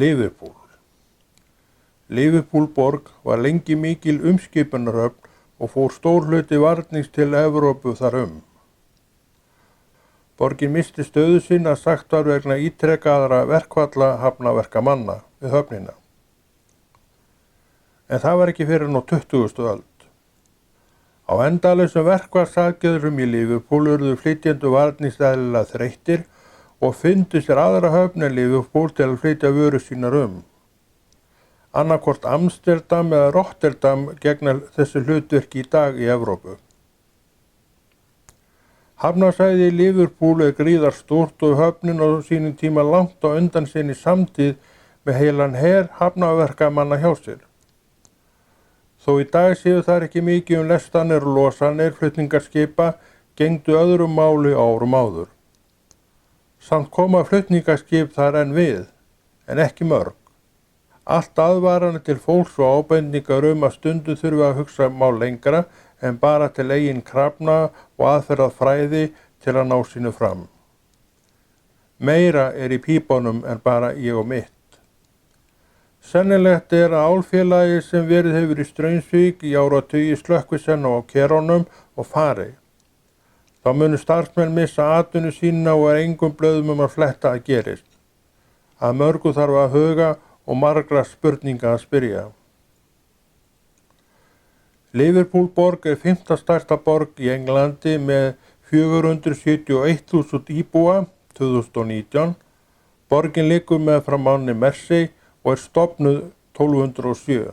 Liverpool. Liverpool borg var lengi mikil umskipunarhöfn og fór stór hluti varnings til Evrópu þar Borgin missti stöðu sína sagt var vegna ítrekkaðra verkfalla hafnarverkamanna við höfnina. En það var ekki fyrr en á 20. öld. Á endalausum verkfallsaðgerðum í Liverpool urðu flytjendur varningseðlilega þreyttir og fundu sér aðra höfn en Liverpool til að flytja vörur sínar Annarkvort Amsterdam eða Rotterdam gegna þessu hlutverki í dag í Evrópu. Hafnarsvæðið í Liverpool gríðarstórt og höfnin á sínum tíma langt á undan sinni samtíð með heilan her hafnarverkamanna hjá sér. Þó í dag séu þar ekki mikið lestanir og losanir flutningaskipa gegndu öðru máli árum áður. Samt koma flutningaskip þar enn við, en ekki mörg. Allt aðvarandi til fólks og ábendingar að stundum þurfi að hugsa mál lengra en bara til eigin krafna og aðferðafræði til að ná sínu fram. Meira í pípunum en bara ég og mitt. Sennilegt að álfélagi sem verið hefur í Straumsvík í áratugi slökkvi senn á kerunum og fari. Þá munu starfsmenn missa atvinnu sína og engum blöðum að fletta að gerist. Að mörgu þarf að huga og margra spurninga að spyrja. Liverpool borg 5. stærsta borg í Englandi með 471.000 íbúa 2019. Borgin liggur meðfram ánni Mersey og stofnuð 1207.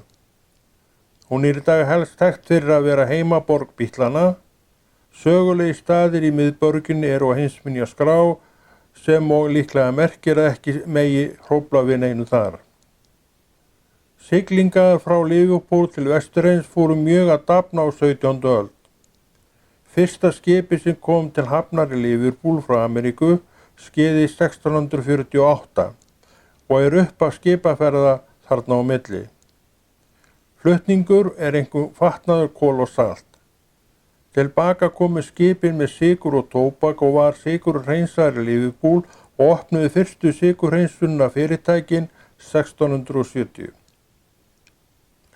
Hún í dag helst þekkt fyrir að vera heimaborg Bítlana. Sögulegi staðir í miðborginni á heimsminjaskrá sem og líklega merkir að ekki megi hrófla við neinu þar. Siglingar frá Liverpool til Vesturheims fóru mjög að dafna á 17. öld. Fyrsta skipi sem kom til hafnar í Liverpool frá Ameríku skeiði 1648 og upp af skipaferða þarna á milli. Flutningur einkum fatnaður kol og salt. Tilbaka komu skipin með sykur og tóbak og var sykurhreinsaður í Liverpool og opnuðu fyrstu sykurhreinsunna fyrirtækin 1670.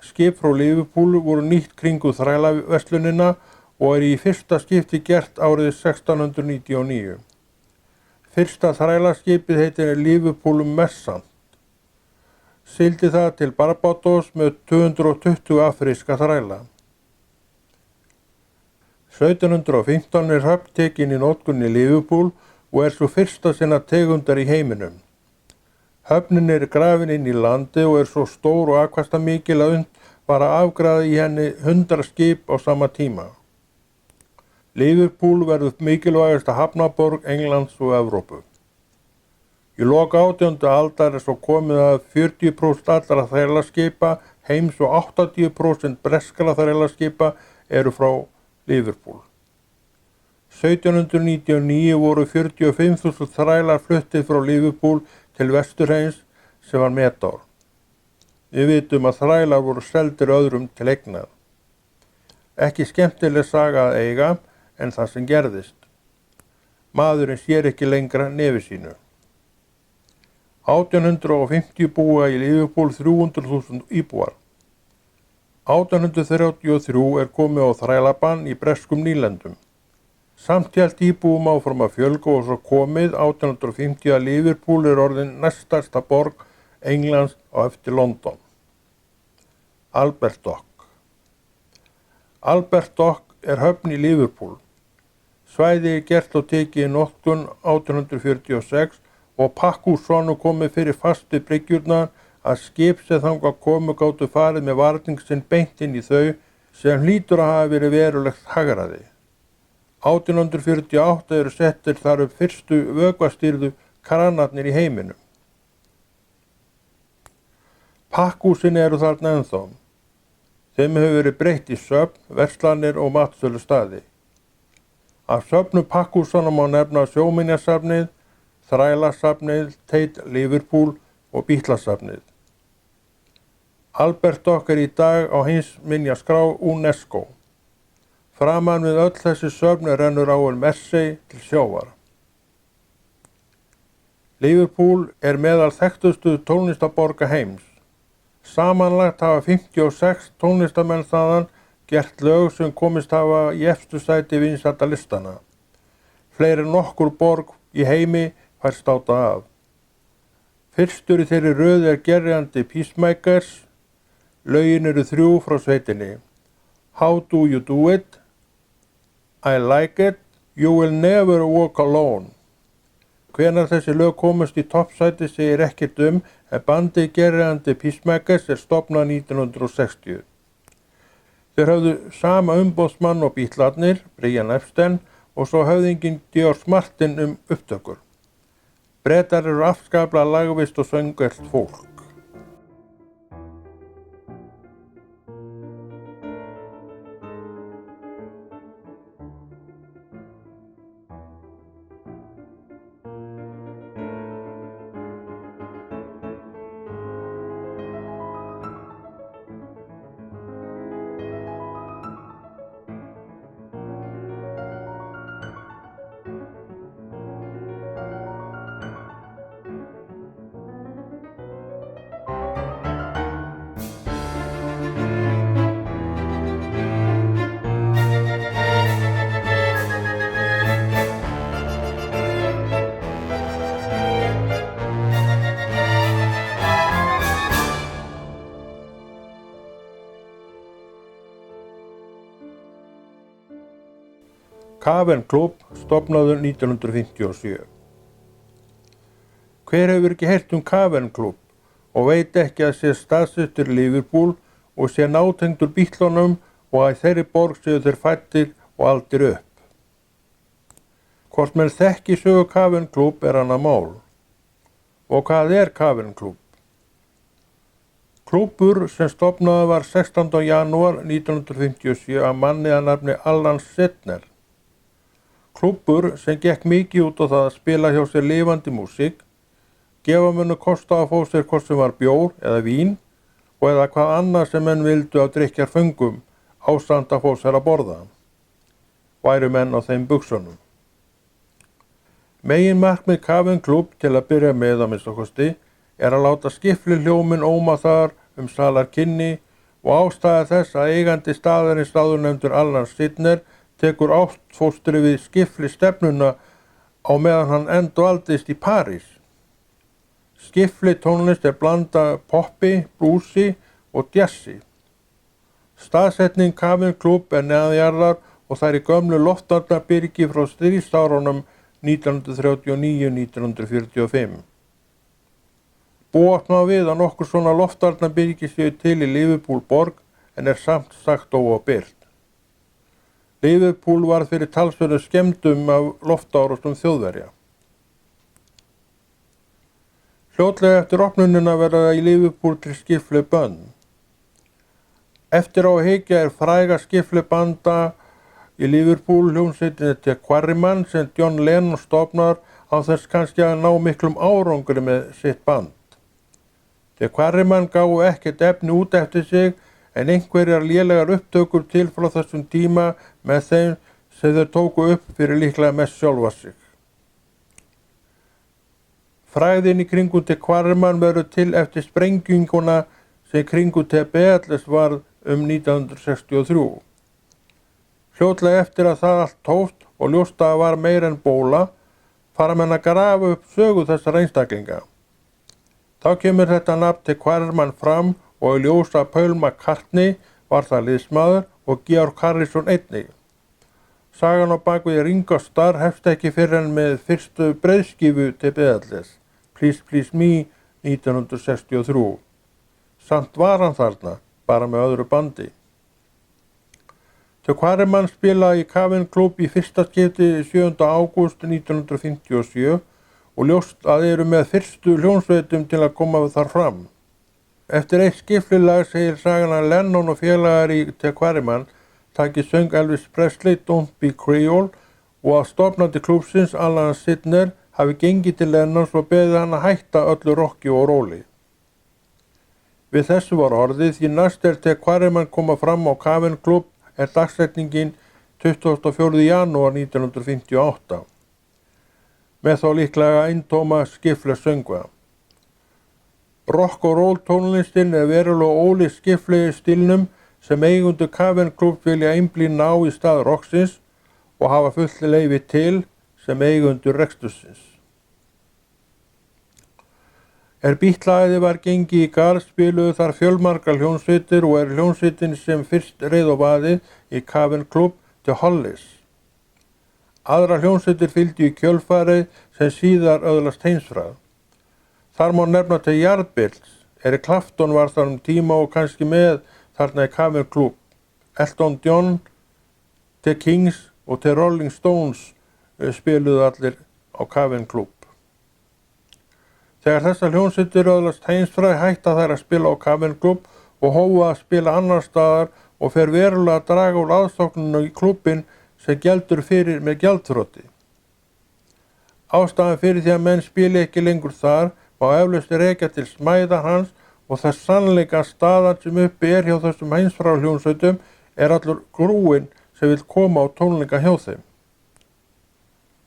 Skip frá Liverpool voru nýtt kringu þrælaverslunina og í fyrsta skipti gert árið 1699. Fyrsta þrælaskipið heitir Liverpool Merchant. Sigldi það til Barbados með 220 afríska þræla. 1715 höfn tekin í notkun í Liverpool og svo fyrsta sinna tegundar í heiminum. Höfnin grafin inn í landi og svo stór og afkastamikil að unnt var að afgreiða í henni 100 skip á sama tíma. Liverpool verður mikilvægasta hafnaborg Englands og Evrópu. Í lok 18. aldar svo komið að 40% allra þrælaskipa heims og 80% breskra þrælaskipa frá Liverpool. 1799 voru 45.000 þrælar fluttið frá Liverpool til Vesturheims sem var metár. Við vitum að þrælar voru seldir öðrum til eignar. Ekki skemmtileg saga að eiga en það sem gerðist. Maðurinn sér ekki lengra nefi sínu. 1850 búa í Liverpool 300.000 íbúar. 1833 komið á þrælabann í breskum nýlendum. Samt hélt íbúum áfram að fjölga og svo komið 1850 að Liverpool orðin næststærsta borg Englands á eftir London. Albert Dock. Albert Dock höfn í Liverpool. Svæði gert og tekið í notkun 1846 og pakkhússonu komið fyrir fastu bryggjurnar að skip sem þangað komu gátu farið með varning sinn beint inn í þau sem hlýtur að hafa verið verulegt hagræði. 1848 eru settir þar upp fyrstu vökvastýrðu kranarnir í heiminum. Pakkhúsin eru þarna ennþá. Þeim hefur verið breytt í söfn, verslanir og matsölustaði. Af söfnum pakkhúsanna má nefna Sjóminjasafnið, Þrælasafnið, Tate Liverpool og Bítlasafnið. Albert Dock er í dag á heimsminjaskrá UNESCO. Framan við öll þessi söfn rennur áin Mersey til sjávar. Liverpool er meðal þekktustu tónlistarborga heims. Samanlagt hafa 56 tónlistarmenn þaðan gert lög sem komist hafa í efstu sæti vinsældarlistana. Fleiri en nokkur borg í heimi fær státa af. Fyrstur í þeirri röð er gerjandi Peacemakers. Lögin eru 3 frá sveitinni. How do you do it? I like it. You will never walk alone. Hvenær þessi lög komust í toppsæti segir ekkert en bandið gerjandi Peacemakers er stofnað 1960. Þeir höfðu sama umboðsmann og Bítlarnir, Brian Epstein, og svo höfðinginn George Martin upptökur. Bretar eru afskaplega lagvist og söngelt fólk. Cavern Club, stofnaður 1957. Hver hefur ekki heyrt Cavern Club og veit ekki að sé staðsettur í Liverpool og sé nátengdur Bítlunum og að í þeirri borg séu þeir fæddir og aldir upp. Hvort menn þekki sögu Cavern Club er annað mál. Og hvað er Cavern Club? Klúbbur sem stofnaður var 16. janúar 1957 af manni að nafni Alan Sidner. Klúbbur sem gekk mikið út á það að spila hjá sér lifandi músík, gefa mönnum kost á að fá sér hvort sem var bjór eða vín og eða hvað annað sem menn vildu á drykkjarföngum ásamt að fá sér að borða. Væru menn á þeim buxunum. Meginmarkmið Cavern Club til að byrja með að minnsta kosti er að láta skiplihljóminn óma þar salarkynni og ástæða þess að eigandi staðarins áðurnefndur Alan Sidner tekur ástfóstri við skipli stefnuna á meðan hann endurvaldist í París. Skipli tónlist er blanda poppi, bluesi og jazzi. Staðsetning Cavern Club er neðanjarðar og það er í gömlu loftvarnarbyrgi frá stríðsárunum 1939-1945. Búast má við að nokkur svona loftvarnarbyrgi séu til í Liverpool borg en er samt sagt óábyrgt. Liverpool varð fyrir talsverðum skemmdum af loftárásum Þjóðverja. Fljótlega eftir opnunina verða í Liverpool til skiplibönd. Eftir á að hyggja er fræga skiplibanda í Liverpool hljómsveitin The Quarrymen sem John Lennon stofnar á þess kannski að ná miklum árangri með sitt band. The Quarrymen gáfu ekkert efni út eftir sig en einhverjar lélegar upptökur til frá þessum tíma með þeim sem þeir tóku upp fyrir líklega mest sjálfa sig. Frægðin í kringum The Quarrymen verður til eftir sprenginguna sem kringum Beatles varð 1963. Fljótlega eftir að það allt tókst og ljóst að var meira en bóla, fara menn að grafa upp sögu þessara einstaklinga. Þá kemur þetta nafn The Quarrymen fram og í ljós að Paul McCartney var það liðsmaður og George Harrison einnig. Sagan á bakvið Ringo Starr hefst ekki fyrr en með fyrstu breiðskífu til Beatles, Please Please Me 1963. Samt var hann þarna, bara með öðru bandi. Te Quareman spilaði í Cavern Club í fyrsta skipti 7. ágúst 1957 og ljóst að eru með fyrstu hljómsveitum til að koma þar fram. Eftir eitt skiplilag segir sagan að Lennon og félagar í Te Quareman taki söng Elvis Presley Don't Be Creole og að stofnandi klúbbsins Alan Sidner hafi gengið til Lennons og beðið hann að hætta öllu rokki og róli. Við þessu var orðið því næst Te Quareman koma fram á Cavern Club dagsetningin 24. janúar 1958 með þá líklega eintóma skifle söngva. Rock og roll tónlistin verulega ólík skiflegi stílnum sem eigendur Cavern Club vilja einblína á í stað rocksins og hafa fullt leyfi til sem eigendur rekstursins. Bítlaæði var gengið í garð spiluðu þar fjölmargar hljómsveitir og hljómsveitin sem fyrst reið á vaðið í Cavern Club The Hollies. Aðra hljómsveitir fylgdu í kjölfarið sem síðar öðlast heimsfrægð. Þar má nefna til Yardbirds, Eric Clapton var þar tíma og kannski með þarna í Cavern Club, Elton John, The Kings og The Rolling Stones spiluðu allir á Cavern Club. Þegar þessar hljómsveitir öðlast heimsfrægð hætta þær að spila á Cavern Club og hófa að spila annar staðar og fer verulega að draga úr aðsókninu í klubbinn sem geldur fyrir með gjaldþroti. Ástæðan fyrir því að menn spili ekki lengur þar má eflaust rekja til smæðar hans og þess sannleika staðan sem uppi hjá þessum heimsfrægu hljómsveitum allur grúinn sem vill koma á tónleika hjá þeim.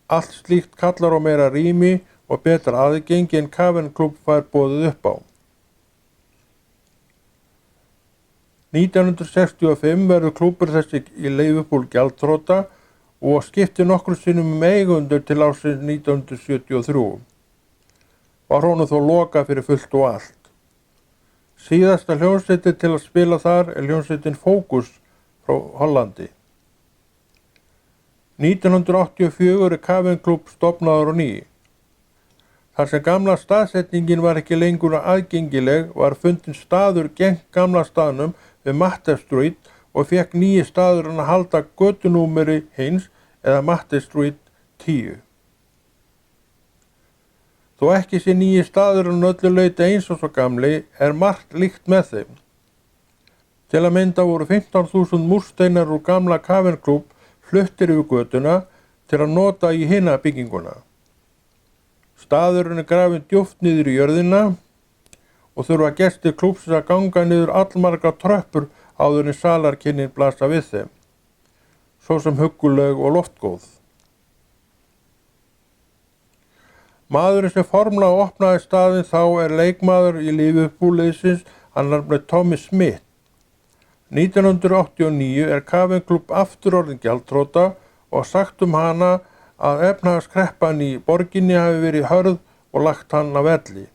Allt slíkt kallar á meira rými og betra aðgengi en Cavern Club fær boðið upp á. 1965 verður klúbbur þessi í Liverpool gjaldþrota og skipti nokkrum sinnum eigendur til ársins 1973. Var honum þó lokað fyrir fullt og allt. Síðasta hljómsveitin til að spila þar hljómsveitin Focus frá Hollandi. 1984 Cavern Club stofnaður á ný. Þar sem gamla staðsetningin var ekki lengur aðgengileg var fundinn staður gegnt gamla staðnum við Matte Street og fekk nýji staðurinn að halda götunúmeri hins eða Matte Street 10. Þó ekki sé nýji staðurinn öllu leyti eins og svo gamli margt líkt með þeim. Til að mynda voru 15.000 múrsteinar úr gamla Cavern Club fluttir yfir götuna til að nota í hina bygginguna. Staðurinn grafinn djúpt niður í jörðina og þurfa gestir klúbbsins að ganga niður allmargar tröppur áður en salarkynnin blasa við þeim, svo sem hugguleg og loftgóð. Maðurinn sem formlega opnaði staðinn þá leikmaður í Liverpool-liðsins, hann nefnir Tommy Smith. 1989 Cavern Club aftur orðin gjaldþrota og sagt hana að efnahagskreppan í borginni hafi verið hörð og lagt hann að velli.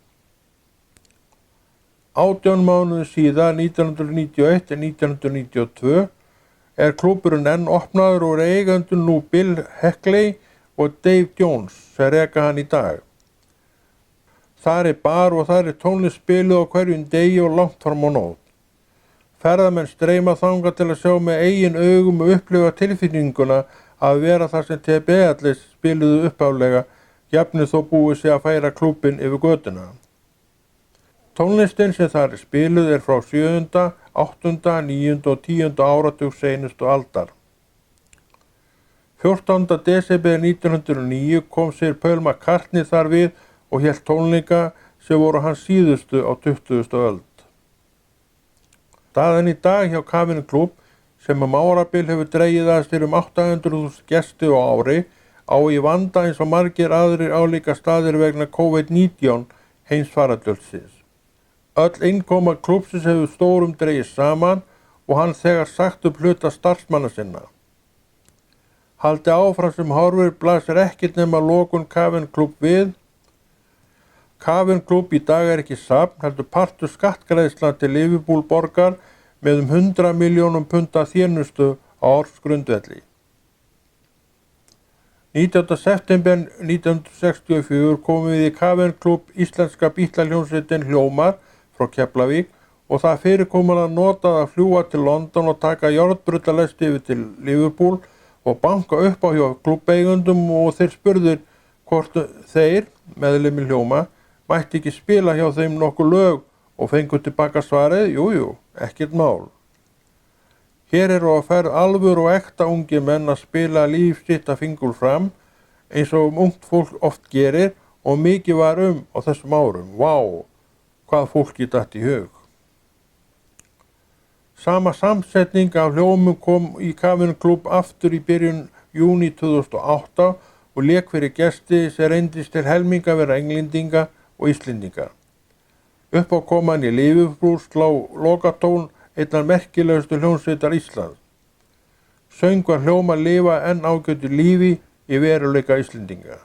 18 mánuðum síðar, 1991 til 1992, klúbburinn enn opnaður og eigendur nú Bill Heckley og Dave Jones sem reka hann í dag. Þar bar og þar tónlist spiluð á hverjum degi og langt fram á nótt. Ferðamenn streyma þangað til að sjá með eigin augum og upplifa tilfinninguna að vera þar sem TB-allir spiluðu upphaflega, jafnir þó búið sig að færa klúbbinn yfir götuna. Tónlistin sem þar spiluð frá 7., 8., 9. og 10. áratug seinustu aldar. 14. desember 1909 kom sér Paul McCartney þar við og hélt tónleika sem voru hans síðustu á 20. öld. Staðan í dag hjá Cavern Club sem árabil hefur dregið að sér 800.000 gesti á ári á í vanda eins og margir aðrir álíka staðir vegna COVID-19 heimsfaraldurs. Öll innkoma klúbbsins hefur stórum dregið saman og hann þegar sagt upp hluta starfsmanna sinna. Haldi áfram sem horfir blasir ekkert nema lokun Cavern Club við. Cavern Club í dag ekki safn, heldur partur skattgreiðsla til Liverpool borgar með 100 milljónum punda þjónustu á ársgrundvelli. 19. september 1964 komum við í Cavern Club íslenska bítlahljómsveitin Hljómar frá Keflavík og það fyrirkomulag notað að fljúga til London og taka járnbrautarlest yfir til Liverpool og banka upp á hjá klúbbeigundum og þeir spurðir hvort þeir, meðlimir hljóma, mætti ekki spila hjá þeim nokkuð lög og fengu tilbaka svarið, jú, ekkert mál. Hér eru á ferð alvöru og ekta ungir menn að spila líf sitt að fingur fram, eins og ungt fólk oft gerir og mikið var á þessum árum. Vá, hvað fólki datt í hug. Sama samsetning af hljómum kom í Cavern Club aftur í byrjun júní 2008 og lék fyrir gesti sem reyndist til helminga vera englendinga og íslendinga. Uppákoman í Liverpool slá lokatón einnar merkilegustu hljómsveitar Íslands. Söngvar hljómar lifa enn ágætu lífi í veruleika Íslendinga.